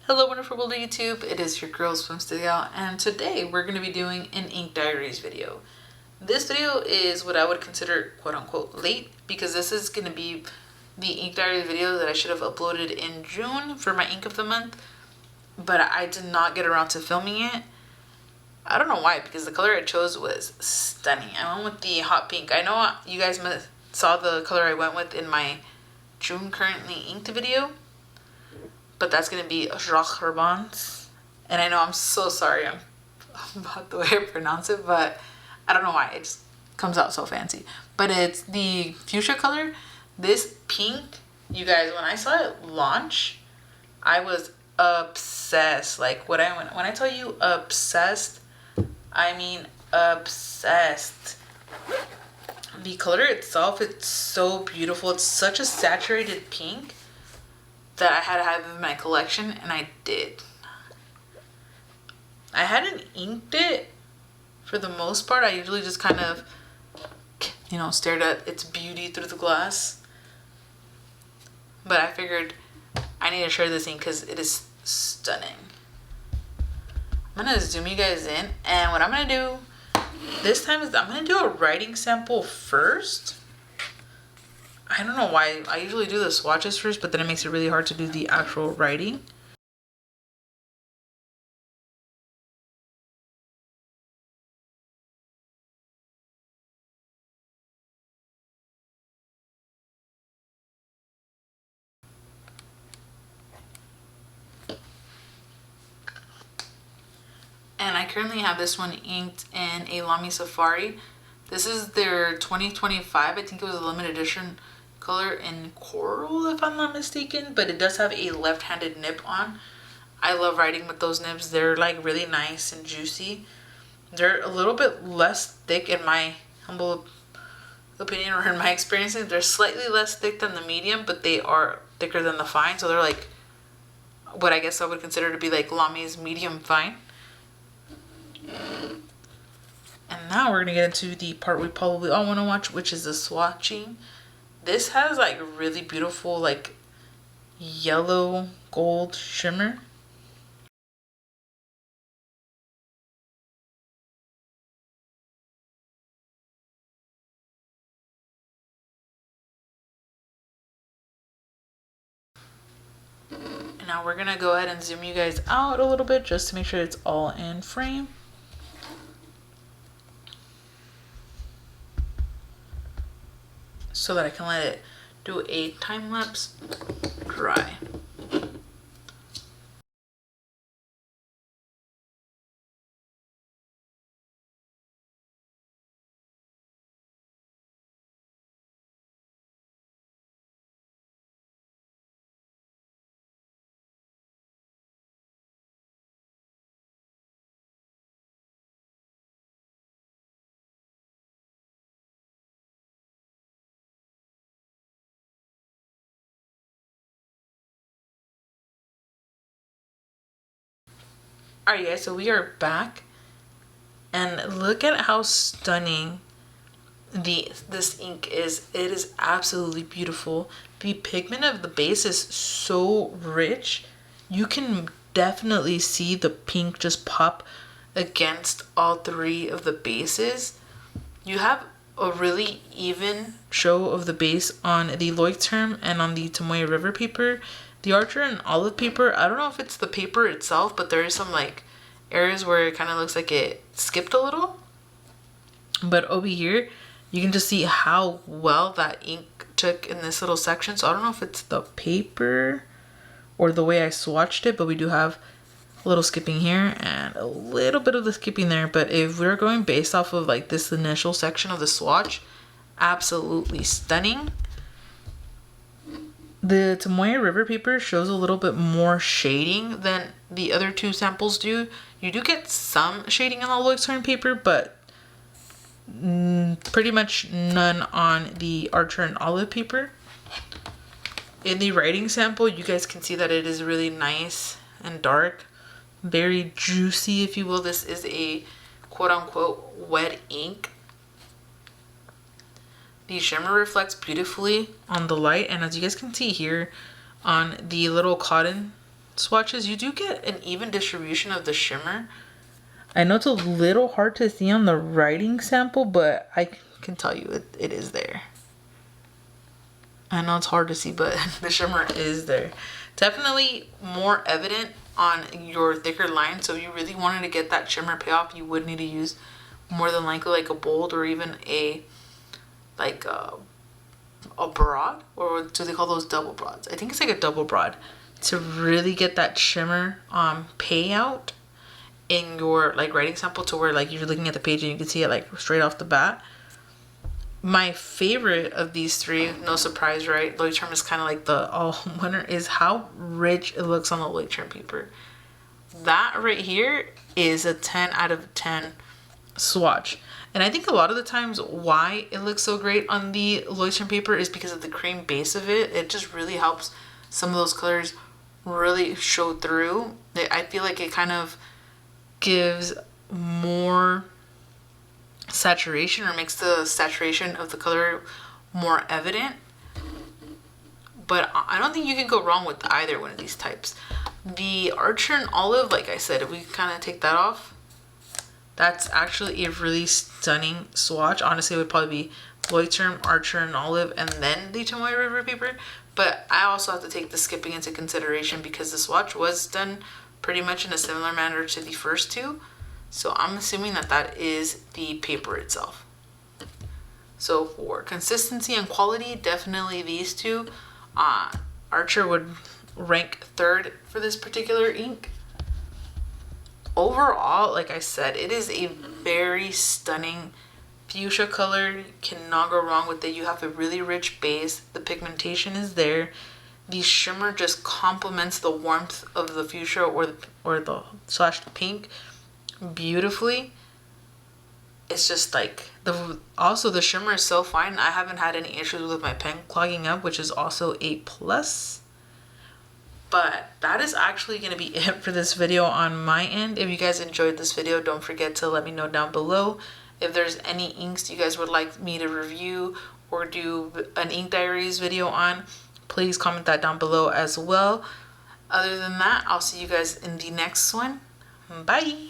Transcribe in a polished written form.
Hello wonderful world of YouTube, it is your girl SwimmstaGal, and today we're going to be doing an Ink Diaries video. This video is what I would consider quote unquote late because this is going to be the Ink Diaries video that I should have uploaded in June for my ink of the month, but I did not get around to filming it. I don't know why, because the color I chose was stunning. I went with the hot pink. I know you guys saw the color I went with in my June currently inked video. But that's going to be Jacques Herbin's. And I know I'm so sorry about the way I pronounce it, but I don't know why. It just comes out so fancy. But it's the fuchsia color. This pink, you guys, when I saw it launch, I was obsessed. Like when I tell you obsessed, I mean obsessed. The color itself, it's so beautiful. It's such a saturated pink that I had to have in my collection, and I did. I hadn't inked it for the most part. I usually just kind of, stared at its beauty through the glass. But I figured I need to share this ink because it is stunning. I'm going to zoom you guys in, and what I'm going to do this time is I'm going to do a writing sample first. I don't know why. I usually do the swatches first, but then it makes it really hard to do the actual writing. And I currently have this one inked in a Lamy Safari. This is their 2025. I think it was a limited edition color in coral, if I'm not mistaken, but it does have a left-handed nib on. I love writing with those nibs. They're like really nice and juicy. They're a little bit less thick in my humble opinion, or in my experience. They're slightly less thick than the medium, but they are thicker than the fine, so they're like what I guess I would consider to be like Lamy's medium fine. And now we're gonna get into the part we probably all want to watch, which is the swatching. This has like really beautiful like yellow gold shimmer. And now we're gonna go ahead and zoom you guys out a little bit just to make sure it's all in frame. So that I can let it do a time lapse dry. Alright guys, so we are back, and look at how stunning this ink is. It is absolutely beautiful. The pigment of the base is so rich. You can definitely see the pink just pop against all three of the bases. You have a really even show of the base on the Leuchtturm and on the Tomoe River paper. The Archer and Olive paper, I don't know if it's the paper itself, but there is some like areas where it kind of looks like it skipped a little. But over here, you can just see how well that ink took in this little section. So I don't know if it's the paper or the way I swatched it, but we do have a little skipping here and a little bit of the skipping there. But if we're going based off of like this initial section of the swatch, absolutely stunning. The Tomoe River paper shows a little bit more shading than the other two samples do. You do get some shading on the Leuchtturm paper, but pretty much none on the Archer and Olive paper. In the writing sample, you guys can see that it is really nice and dark. Very juicy, if you will. This is a quote-unquote wet ink. The shimmer reflects beautifully on the light, and as you guys can see here on the little cotton swatches, you do get an even distribution of the shimmer. I know it's a little hard to see on the writing sample, but I can tell you it is there. I know it's hard to see, but the shimmer is there. Definitely more evident on your thicker line. So if you really wanted to get that shimmer payoff, you would need to use more than likely like a bold or even a broad, or do they call those double broads? I think it's like a double broad to really get that shimmer payout in your like writing sample, to where like you're looking at the page and you can see it like straight off the bat. My favorite of these three, no surprise, right? Leuchtturm is kind of like the all winner, is how rich it looks on the Leuchtturm paper. That right here is a 10 out of 10 swatch. And I think a lot of the times why it looks so great on the Leuchtturm paper is because of the cream base of it. It just really helps some of those colors really show through. I feel like it kind of gives more saturation, or makes the saturation of the color more evident. But I don't think you can go wrong with either one of these types. The Archer and Olive, like I said, if we kind of take that off, that's actually a really stunning swatch. Honestly, it would probably be Leuchtturm, Archer, and Olive, and then the Tomoe River paper. But I also have to take the skipping into consideration because the swatch was done pretty much in a similar manner to the first two. So I'm assuming that that is the paper itself. So for consistency and quality, definitely these two. Archer would rank third for this particular ink. Overall, like I said, it is a very stunning fuchsia color. You cannot go wrong with it. You have a really rich base. The pigmentation is there. The shimmer just complements the warmth of the fuchsia or the slash pink beautifully. It's just like the shimmer is so fine. I haven't had any issues with my pen clogging up, which is also a plus. But that is actually going to be it for this video on my end. If you guys enjoyed this video, don't forget to let me know down below if there's any inks you guys would like me to review or do an ink diaries video on. Please comment that down below as well. Other than that, I'll see you guys in the next one. Bye!